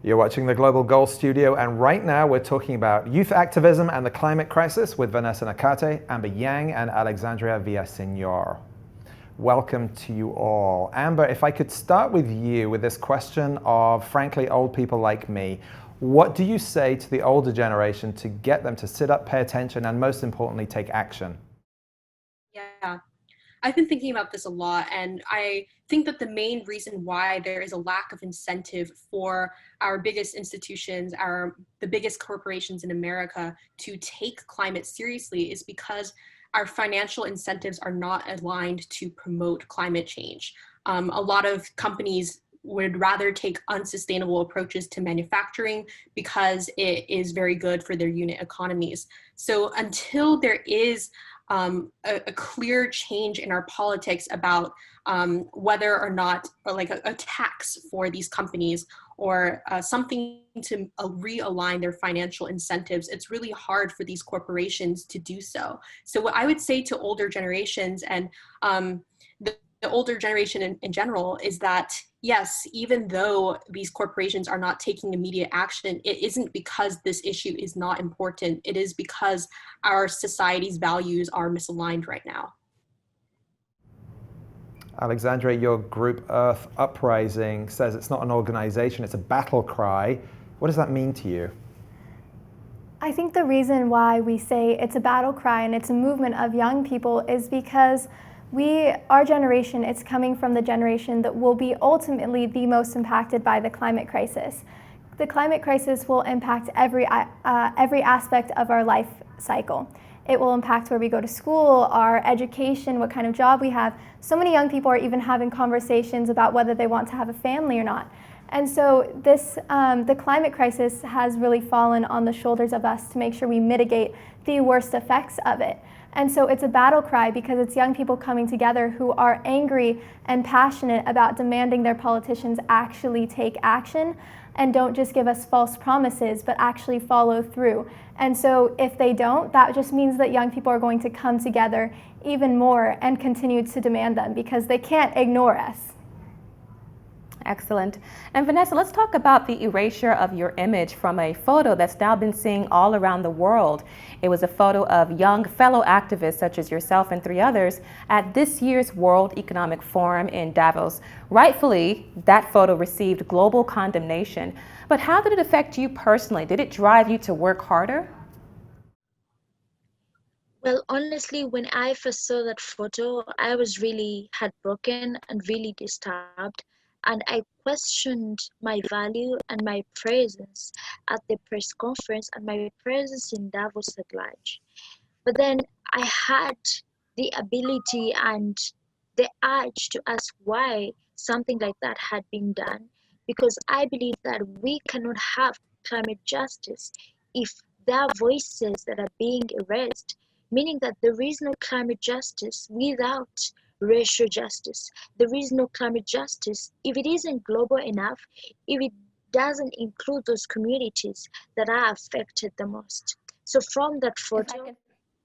You're watching the Global Goal Studio, and right now we're talking about youth activism and the climate crisis with Vanessa Nakate, Amber Yang, and Alexandria Villaseñor. Welcome to you all. Amber, if I could start with you with this question of, frankly, old people like me, what do you say to the older generation to get them to sit up, pay attention, and most importantly, take action? Yeah, I've been thinking about this a lot, and I think that the main reason why there is a lack of incentive for our biggest institutions, the biggest corporations in America to take climate seriously is because our financial incentives are not aligned to promote climate change. A lot of companies would rather take unsustainable approaches to manufacturing because it is very good for their unit economies. So until there is a clear change in our politics about whether or not, or like a tax for these companies or something to realign their financial incentives, it's really hard for these corporations to do so. So what I would say to older generations and the older generation in general is that, yes, even though these corporations are not taking immediate action, it isn't because this issue is not important. It is because our society's values are misaligned right now. Alexandria, your group Earth Uprising says it's not an organization, it's a battle cry. What does that mean to you? I think the reason why we say it's a battle cry and it's a movement of young people is because our generation, it's coming from the generation that will be ultimately the most impacted by the climate crisis. The climate crisis will impact every aspect of our life cycle. It will impact where we go to school, our education, what kind of job we have. So many young people are even having conversations about whether they want to have a family or not. And so the climate crisis has really fallen on the shoulders of us to make sure we mitigate the worst effects of it. And so it's a battle cry because it's young people coming together who are angry and passionate about demanding their politicians actually take action and don't just give us false promises, but actually follow through. And so if they don't, that just means that young people are going to come together even more and continue to demand them because they can't ignore us. Excellent. And Vanessa, let's talk about the erasure of your image from a photo that's now been seen all around the world. It was a photo of young fellow activists such as yourself and 3 others at this year's World Economic Forum in Davos. Rightfully, that photo received global condemnation. But how did it affect you personally? Did it drive you to work harder? Well, honestly, when I first saw that photo, I was really heartbroken and really disturbed. And I questioned my value and my presence at the press conference and my presence in Davos at large. But then I had the ability and the urge to ask why something like that had been done, because I believe that we cannot have climate justice if there are voices that are being erased, meaning that there is no climate justice without racial justice. There is no climate justice if it isn't global enough, if it doesn't include those communities that are affected the most. So from that photo,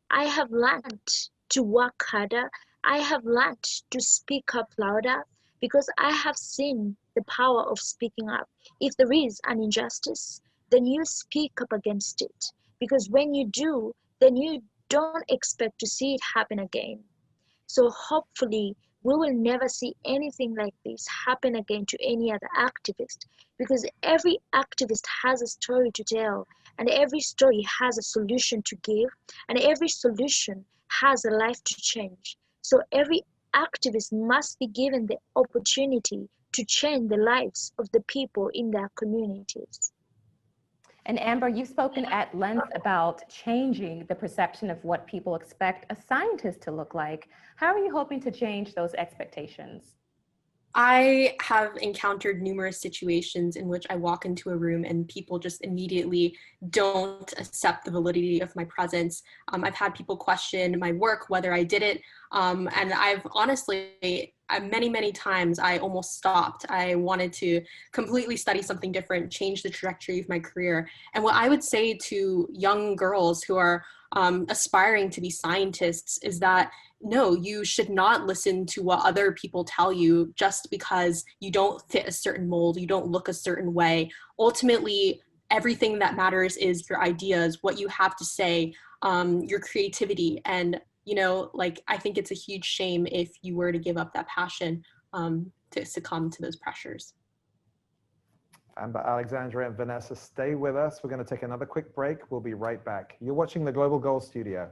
I have learned to work harder. I have learned to speak up louder because I have seen the power of speaking up. If there is an injustice, then you speak up against it. Because when you do, then you don't expect to see it happen again. So hopefully we will never see anything like this happen again to any other activist, because every activist has a story to tell, and every story has a solution to give, and every solution has a life to change. So every activist must be given the opportunity to change the lives of the people in their communities. And Amber, you've spoken at length about changing the perception of what people expect a scientist to look like. How are you hoping to change those expectations? I have encountered numerous situations in which I walk into a room and people just immediately don't accept the validity of my presence. I've had people question my work, whether I did it. And I've honestly, many times I almost stopped. I wanted to completely study something different, change the trajectory of my career. And what I would say to young girls who are aspiring to be scientists is that no, you should not listen to what other people tell you just because you don't fit a certain mold, you don't look a certain way. Ultimately, everything that matters is your ideas, what you have to say, your creativity. And, you know, like, I think it's a huge shame if you were to give up that passion to succumb to those pressures. Amber, Alexandria, and Vanessa, stay with us. We're going to take another quick break. We'll be right back. You're watching the Global Goals Studio.